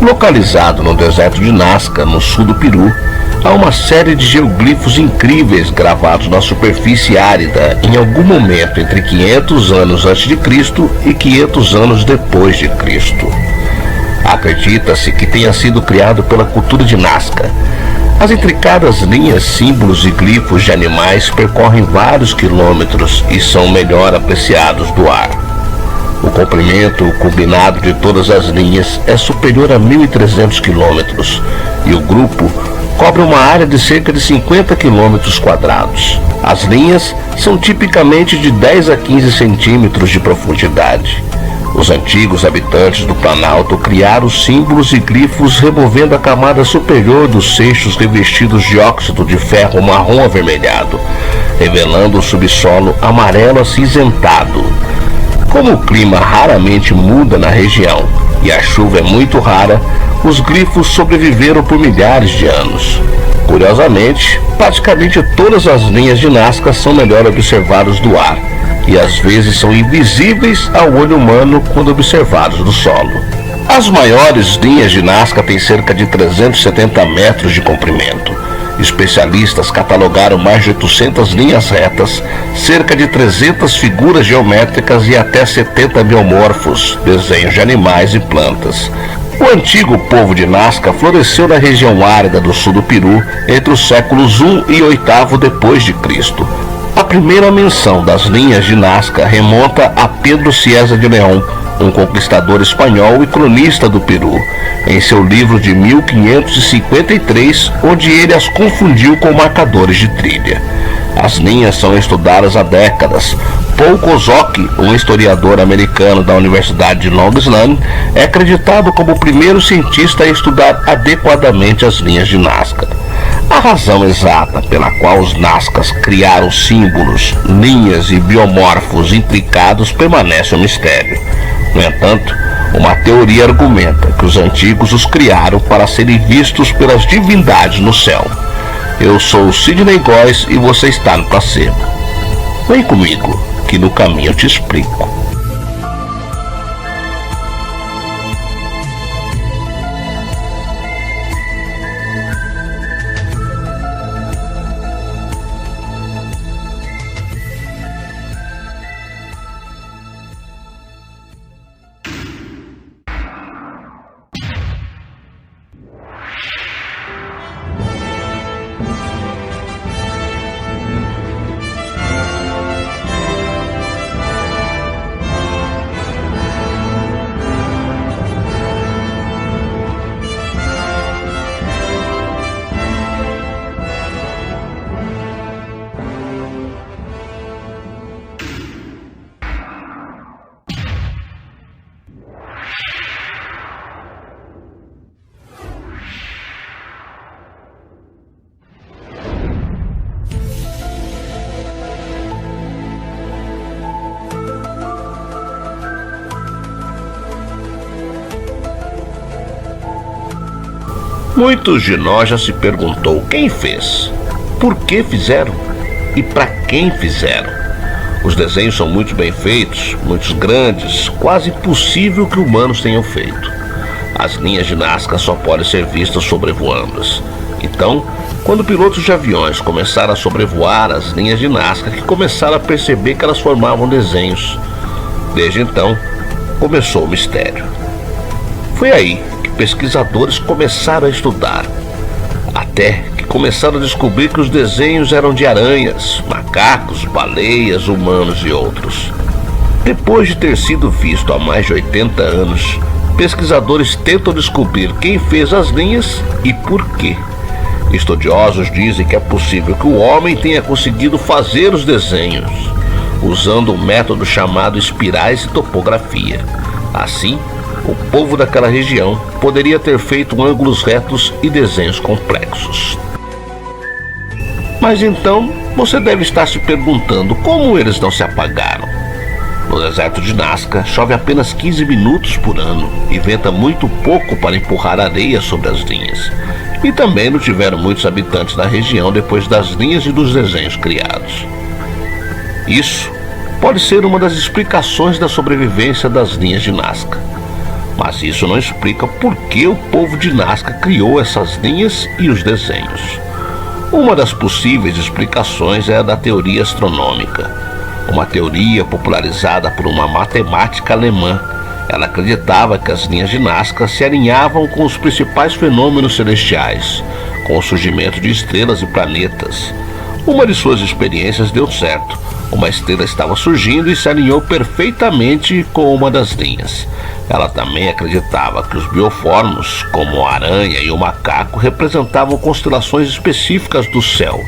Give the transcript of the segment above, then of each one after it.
Localizado no deserto de Nazca, no sul do Peru, há uma série de geoglifos incríveis gravados na superfície árida em algum momento entre 500 anos antes de Cristo e 500 anos depois de Cristo. Acredita-se que tenha sido criado pela cultura de Nazca. As intricadas linhas, símbolos e glifos de animais percorrem vários quilômetros e são melhor apreciados do ar. O comprimento combinado de todas as linhas é superior a 1.300 quilômetros e o grupo cobre uma área de cerca de 50 quilômetros quadrados. As linhas são tipicamente de 10 a 15 centímetros de profundidade. Os antigos habitantes do Planalto criaram símbolos e glifos removendo a camada superior dos seixos revestidos de óxido de ferro marrom avermelhado, revelando o subsolo amarelo acinzentado. Como o clima raramente muda na região e a chuva é muito rara, os glifos sobreviveram por milhares de anos. Curiosamente, praticamente todas as linhas de Nazca são melhor observadas do ar e às vezes são invisíveis ao olho humano quando observados do solo. As maiores linhas de Nazca têm cerca de 370 metros de comprimento. Especialistas catalogaram mais de 800 linhas retas, cerca de 300 figuras geométricas e até 70 biomorfos, desenhos de animais e plantas. O antigo povo de Nazca floresceu na região árida do sul do Peru entre os séculos I e VIII depois de Cristo. A primeira menção das linhas de Nazca remonta a Pedro Cieza de León, um conquistador espanhol e cronista do Peru, em seu livro de 1553, onde ele as confundiu com marcadores de trilha. As linhas são estudadas há décadas. Paul Kozok, um historiador americano da Universidade de Long Island, é acreditado como o primeiro cientista a estudar adequadamente as linhas de Nazca. A razão exata pela qual os Nazcas criaram símbolos, linhas e biomorfos intricados permanece um mistério. No entanto, uma teoria argumenta que os antigos os criaram para serem vistos pelas divindades no céu. Eu sou o Sidney Góes e você está no Placebo. Vem comigo, que no caminho eu te explico. Muitos de nós já se perguntou quem fez, por que fizeram e para quem fizeram. Os desenhos são muito bem feitos, muito grandes, quase impossível que humanos tenham feito. As linhas de Nazca só podem ser vistas sobrevoando-as. Então, quando pilotos de aviões começaram a sobrevoar as linhas de Nazca, que começaram a perceber que elas formavam desenhos. Desde então, começou o mistério. Foi aí que pesquisadores começaram a estudar, até que começaram a descobrir que os desenhos eram de aranhas, macacos, baleias, humanos e outros. Depois de ter sido visto há mais de 80 anos, pesquisadores tentam descobrir quem fez as linhas e por quê. Estudiosos dizem que é possível que o homem tenha conseguido fazer os desenhos, usando um método chamado espirais e topografia. Assim, o povo daquela região poderia ter feito ângulos retos e desenhos complexos. Mas então, você deve estar se perguntando como eles não se apagaram. No deserto de Nazca, chove apenas 15 minutos por ano e venta muito pouco para empurrar areia sobre as linhas. E também não tiveram muitos habitantes na região depois das linhas e dos desenhos criados. Isso pode ser uma das explicações da sobrevivência das linhas de Nazca. Mas isso não explica por que o povo de Nazca criou essas linhas e os desenhos. Uma das possíveis explicações é a da teoria astronômica, uma teoria popularizada por uma matemática alemã. Ela acreditava que as linhas de Nazca se alinhavam com os principais fenômenos celestiais, com o surgimento de estrelas e planetas. Uma de suas experiências deu certo. Uma estrela estava surgindo e se alinhou perfeitamente com uma das linhas. Ela também acreditava que os bioformos, como a aranha e o macaco, representavam constelações específicas do céu.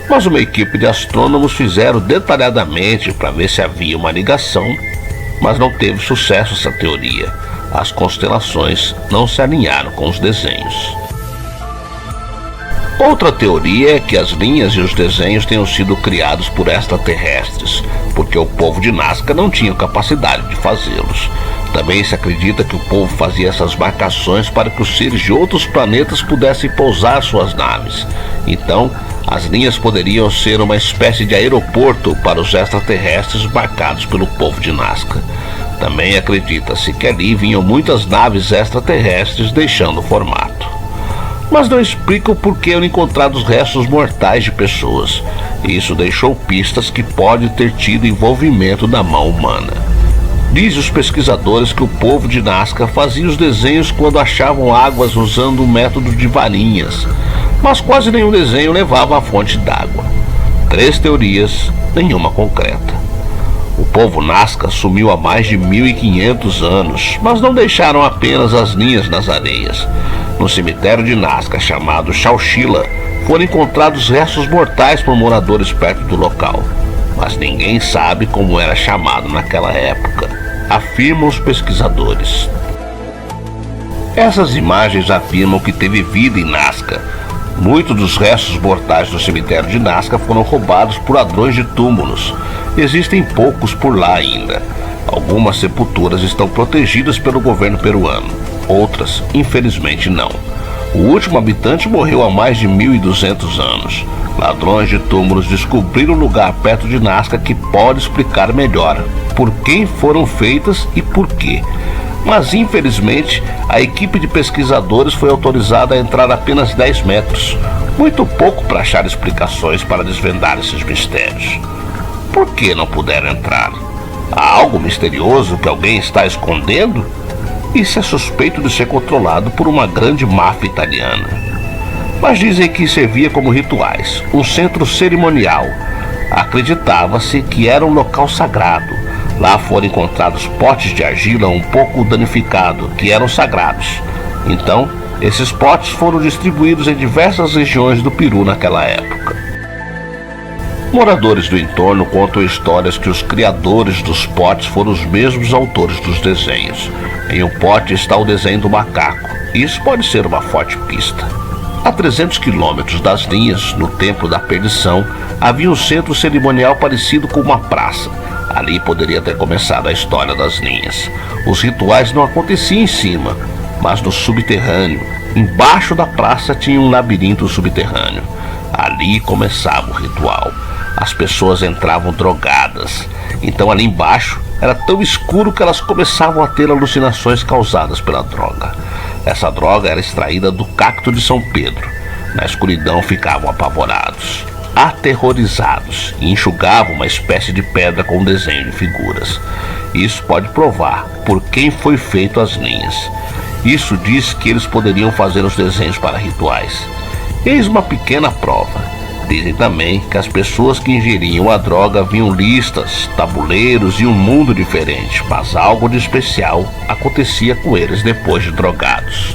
Mas uma equipe de astrônomos fizeram detalhadamente para ver se havia uma ligação, mas não teve sucesso essa teoria. As constelações não se alinharam com os desenhos. Outra teoria é que as linhas e os desenhos tenham sido criados por extraterrestres, porque o povo de Nazca não tinha capacidade de fazê-los. Também se acredita que o povo fazia essas marcações para que os seres de outros planetas pudessem pousar suas naves. Então, as linhas poderiam ser uma espécie de aeroporto para os extraterrestres marcados pelo povo de Nazca. Também acredita-se que ali vinham muitas naves extraterrestres deixando o formato. Mas não explica o porquê eram encontrados restos mortais de pessoas. Isso deixou pistas que pode ter tido envolvimento da mão humana. Diz os pesquisadores que o povo de Nazca fazia os desenhos quando achavam águas usando o método de varinhas, mas quase nenhum desenho levava à fonte d'água. 3 teorias, nenhuma concreta. O povo Nazca sumiu há mais de 1500 anos, mas não deixaram apenas as linhas nas areias. No cemitério de Nazca, chamado Chowchilla, foram encontrados restos mortais por moradores perto do local. Mas ninguém sabe como era chamado naquela época, afirmam os pesquisadores. Essas imagens afirmam que teve vida em Nazca. Muitos dos restos mortais do cemitério de Nazca foram roubados por ladrões de túmulos. Existem poucos por lá ainda. Algumas sepulturas estão protegidas pelo governo peruano. Outras, infelizmente, não. O último habitante morreu há mais de 1200 anos. Ladrões de túmulos descobriram um lugar perto de Nazca que pode explicar melhor por quem foram feitas e por quê. Mas, infelizmente, a equipe de pesquisadores foi autorizada a entrar apenas 10 metros. Muito pouco para achar explicações para desvendar esses mistérios. Por que não puderam entrar? Há algo misterioso que alguém está escondendo? Isso é suspeito de ser controlado por uma grande máfia italiana. Mas dizem que servia como rituais, um centro cerimonial. Acreditava-se que era um local sagrado. Lá foram encontrados potes de argila um pouco danificados, que eram sagrados. Então, esses potes foram distribuídos em diversas regiões do Peru naquela época. Moradores do entorno contam histórias que os criadores dos potes foram os mesmos autores dos desenhos. Em um pote está o desenho do macaco. Isso pode ser uma forte pista. A 300 quilômetros das linhas, no Templo da Perdição, havia um centro cerimonial parecido com uma praça. Ali poderia ter começado a história das linhas. Os rituais não aconteciam em cima, mas no subterrâneo. Embaixo da praça tinha um labirinto subterrâneo. Ali começava o ritual. As pessoas entravam drogadas. Então ali embaixo era tão escuro que elas começavam a ter alucinações causadas pela droga. Essa droga era extraída do cacto de São Pedro. Na escuridão ficavam apavorados, aterrorizados, e enxugavam uma espécie de pedra com um desenho de figuras. Isso pode provar por quem foi feito as linhas. Isso diz que eles poderiam fazer os desenhos para rituais. Eis uma pequena prova. Dizem também que as pessoas que ingeriam a droga viam listas, tabuleiros e um mundo diferente, mas algo de especial acontecia com eles depois de drogados.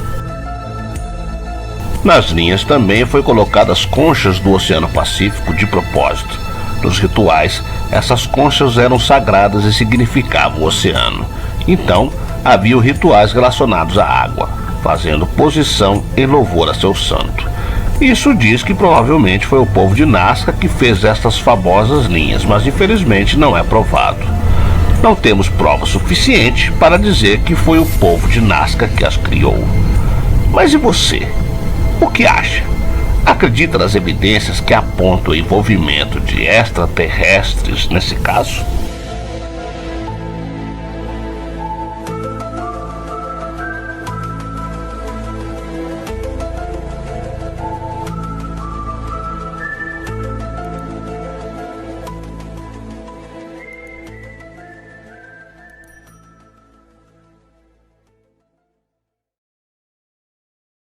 Nas linhas também foi colocadas conchas do Oceano Pacífico de propósito. Nos rituais, essas conchas eram sagradas e significavam o oceano. Então, havia rituais relacionados à água, fazendo posição em louvor a seu santo. Isso diz que provavelmente foi o povo de Nazca que fez estas famosas linhas, mas infelizmente não é provado. Não temos prova suficiente para dizer que foi o povo de Nazca que as criou. Mas e você? O que acha? Acredita nas evidências que apontam o envolvimento de extraterrestres nesse caso?